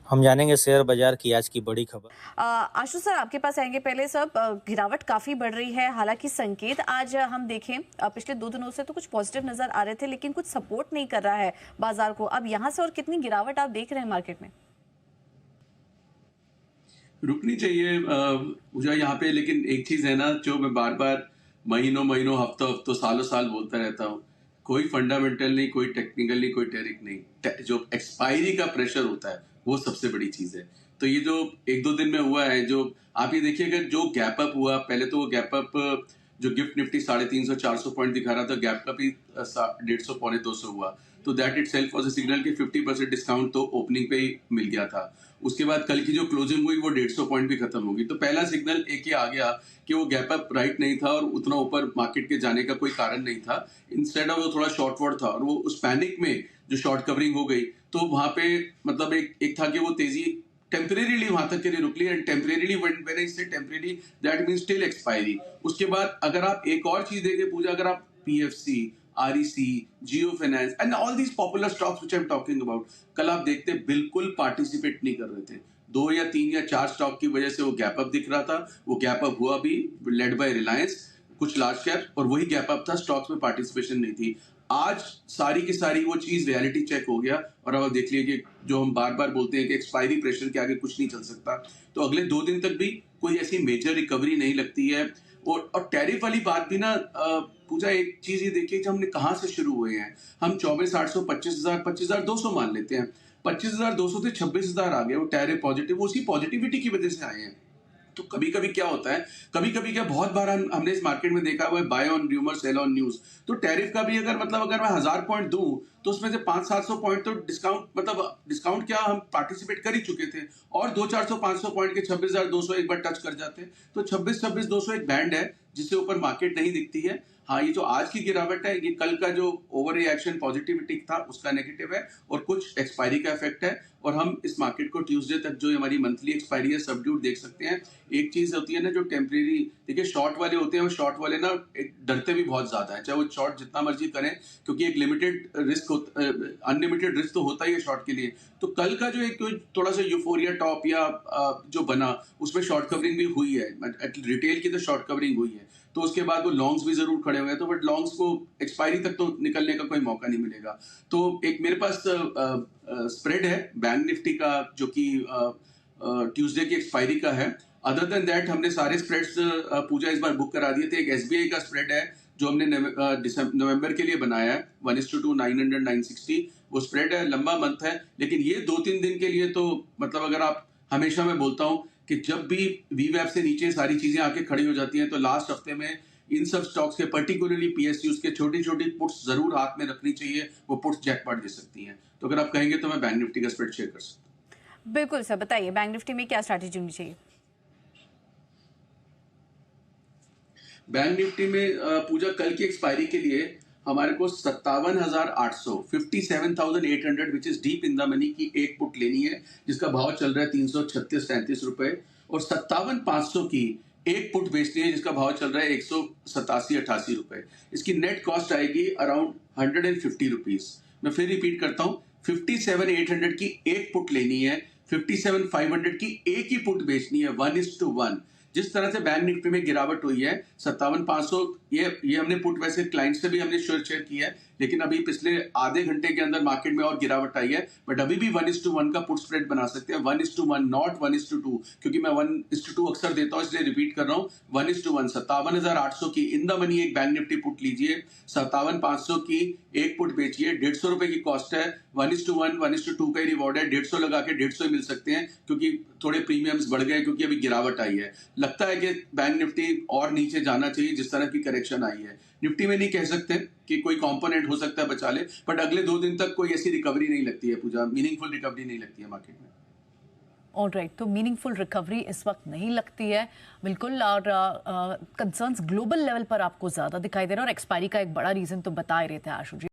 हम जानेंगे शेयर बाजार की आज की बड़ी खबर। आशु सर आपके पास आएंगे। पहले सब गिरावट काफी बढ़ रही है, हालांकि संकेत आज हम देखें पिछले 2 दिनों से तो कुछ पॉजिटिव नजर आ रहे थे, लेकिन कुछ सपोर्ट नहीं कर रहा है बाजार को। अब यहां से और कितनी गिरावट आप देख रहे हैं मार्केट में? रुकनी चाहिए पूजा यहाँ पे। लेकिन एक चीज है ना, जो मैं बार बार महीनों महीनों हफ्तों हफ्तों सालों साल बोलता रहता हूँ, कोई फंडामेंटल नहीं, कोई टेक्निकल नहीं, कोई टेरिक नहीं, जो एक्सपायरी का प्रेशर होता है वो सबसे बड़ी चीज है। तो ये जो 1-2 दिन में हुआ है, जो आप ये देखिए, अगर जो गैप अप हुआ, पहले तो वो गैप अप जो गिफ्ट निफ्टी 350-400 पॉइंट दिखा रहा था, गैप अप ही 150 पौने 200 हुआ। तो that it self was a signal कि 50% डिस्काउंट तो ओपनिंग पे ही मिल गया था। उसके बाद कल की जो क्लोजिंग हुई वो 150 पॉइंट भी खत्म होगी। तो पहला सिग्नल एक ही आ गया कि वो गैप अप राइट नहीं था और उतना ऊपर मार्केट के जाने का कोई कारण नहीं था। इंस्टेड ऑफ वो थोड़ा शॉर्टवर्ड था और वो उस पैनिक में जो शॉर्ट कवरिंग हो गई, तो वहां पे मतलब एक था कि वो तेजी टेम्परेरीली वहां तक के लिए रुक ली। एंड टेम्परेरीली व्हेन आई से temporary, that means till expiry. उसके बाद अगर आप एक और चीज देखें पूजा, अगर आप PFC, REC, Jio finance and all these popular stocks which I am talking about, कल आप देखते बिल्कुल पार्टिसिपेट नहीं कर रहे थे। 2 या 3 या 4 स्टॉक की वजह से वो गैप अप दिख रहा था। वो गैप अप हुआ भी, लेड बाय रिलायंस, कुछ लार्ज कैप, और वही गैप अप था, स्टॉक्स में पार्टिसिपेशन नहीं थी। आज सारी की सारी वो चीज रियलिटी चेक हो गया। और अब आप देख लीजिए कि जो हम बार बार बोलते हैं कि एक्सपायरी प्रेशर के आगे कुछ नहीं चल सकता, तो अगले 2 दिन तक भी कोई ऐसी मेजर रिकवरी नहीं लगती है। और टैरिफ वाली बात भी ना पूजा, एक चीज ये देखिए कि हमने कहाँ से शुरू हुए हैं। हम 24,800, 25,000, 25,200 मान लेते हैं। 25,200 से 26,000 आ गए, वो टैरिफ पॉजिटिव, उसी पॉजिटिविटी की वजह से आए हैं। तो कभी कभी क्या होता है, कभी कभी क्या, बहुत बार हमने इस मार्केट में देखा हुआ है, buy on rumour sell on news. तो टैरिफ का भी अगर मतलब अगर मैं 1,000 पॉइंट दूं, तो उसमें से 500-700 पॉइंट तो डिस्काउंट, मतलब डिस्काउंट क्या, हम पार्टिसिपेट कर ही चुके थे। और 200-400-500 पॉइंट के 26,200 एक बार टच कर जाते। तो 26,200 एक बैंड है जिससे ऊपर मार्केट नहीं दिखती है। हाँ, ये जो आज की गिरावट है, ये कल का जो ओवर रिएक्शन पॉजिटिविटी था उसका नेगेटिव है, और कुछ एक्सपायरी का इफेक्ट है। और हम इस मार्केट को ट्यूसडे तक जो हमारी मंथली एक्सपायरी है सबड्यूट देख सकते हैं। एक चीज होती है ना जो टेम्परेरी, देखिए शॉर्ट वाले होते हैं, वो शॉर्ट वाले ना डरते भी बहुत ज्यादा है, चाहे वो शॉर्ट जितना मर्जी करें, क्योंकि एक लिमिटेड रिस्क, अनलिमिटेड रिस्क तो होता ही है शॉर्ट के लिए। तो कल का जो एक थोड़ा सा यूफोरिया टॉप या जो बना, उसमें शॉर्ट कवरिंग भी हुई है, रिटेल की तो शॉर्ट कवरिंग हुई है। तो उसके बाद वो लॉन्ग्स भी जरूर खड़े हुए हैं, तो बट लॉन्ग्स को एक्सपायरी तक तो निकलने का कोई मौका नहीं मिलेगा। तो एक मेरे पास स्प्रेड है बैंक निफ्टी का, जो कि ट्यूसडे की एक्सपायरी का है। अदर देन दैट हमने सारे स्प्रेड्स पूजा इस बार बुक करा दिए थे। एक एसबीआई का स्प्रेड है जो हमने नवंबर के लिए बनाया है, 1:2, 900, 960। वो स्प्रेड है, लंबा मंथ है, लेकिन ये 2-3 दिन के लिए तो मतलब अगर आप, हमेशा मैं बोलता हूँ कि जब भी वीवैप से नीचे सारी चीजें आके खड़ी हो जाती हैं, तो लास्ट हफ्ते में इन सब स्टॉक्स के, पर्टिकुलरली पीएसयूज के, छोटी छोटी पुट्स जरूर हाथ में रखनी चाहिए। वो पुट्स जैकपॉट दे सकती हैं। तो अगर आप कहेंगे तो मैं बैंक निफ्टी का स्प्रेड शेयर कर सकता हूँ। बिल्कुल सर, बताइए बैंक निफ्टी में क्या स्ट्रैटेजी होनी चाहिए? बैंक निफ्टी में पूजा कल की एक्सपायरी के लिए हमारे को 57,800, 57,800 which is deep in the money की एक पुट लेनी है, जिसका भाव चल रहा है 336-37 रुपए। और 57,500 की एक पुट बेचनी है जिसका भाव चल रहा है 187-88 रुपए। इसकी नेट कॉस्ट आएगी अराउंड 150 रुपीज। मैं फिर रिपीट करता हूँ, 57,800 की एक पुट लेनी है, 57,500 की एक ही पुट बेचनी है, 1:1। जिस तरह से बैंक निफ्टी में गिरावट हुई है 57,500, ये हमने पुट वैसे क्लाइंट से भी हमने शेयर किया है, लेकिन अभी पिछले आधे घंटे के अंदर मार्केट में और गिरावट आई है। बट अभी भी 1:1 का पुट स्प्रेड बना सकते हैं, 1:1 नॉट 1:2, क्योंकि मैं 1:2 अक्सर देता हूं, इसलिए रिपीट कर रहा हूं, 1:1। 57,800 की इन द मनी एक बैंक निफ्टी पुट लीजिए, 57,500 की एक पुट बेचिए, 150 रुपए की कॉस्ट है, 1:1, 1:2 का ही रिवॉर्ड है, 150 लगा के 150 मिल सकते हैं, क्योंकि थोड़े प्रीमियम्स बढ़ गए क्योंकि अभी गिरावट आई है। लगता है कि बैंक निफ्टी और नीचे जाना चाहिए जिस तरह की करेक्शन आई है। निफ्टी में नहीं कह सकते कि कोई कंपोनेंट हो सकता है बचा ले, बट अगले 2 दिन तक कोई ऐसी रिकवरी नहीं लगती है पूजा, मीनिंगफुल रिकवरी नहीं लगती है मार्केट में। ऑलराइट, तो मीनिंगफुल रिकवरी इस वक्त नहीं लगती है बिल्कुल। और कंसर्न्स ग्लोबल लेवल पर आपको ज्यादा दिखाई दे रहा है, और एक्सपायरी का एक बड़ा रीजन तो बता ही रहे थे आशु जी।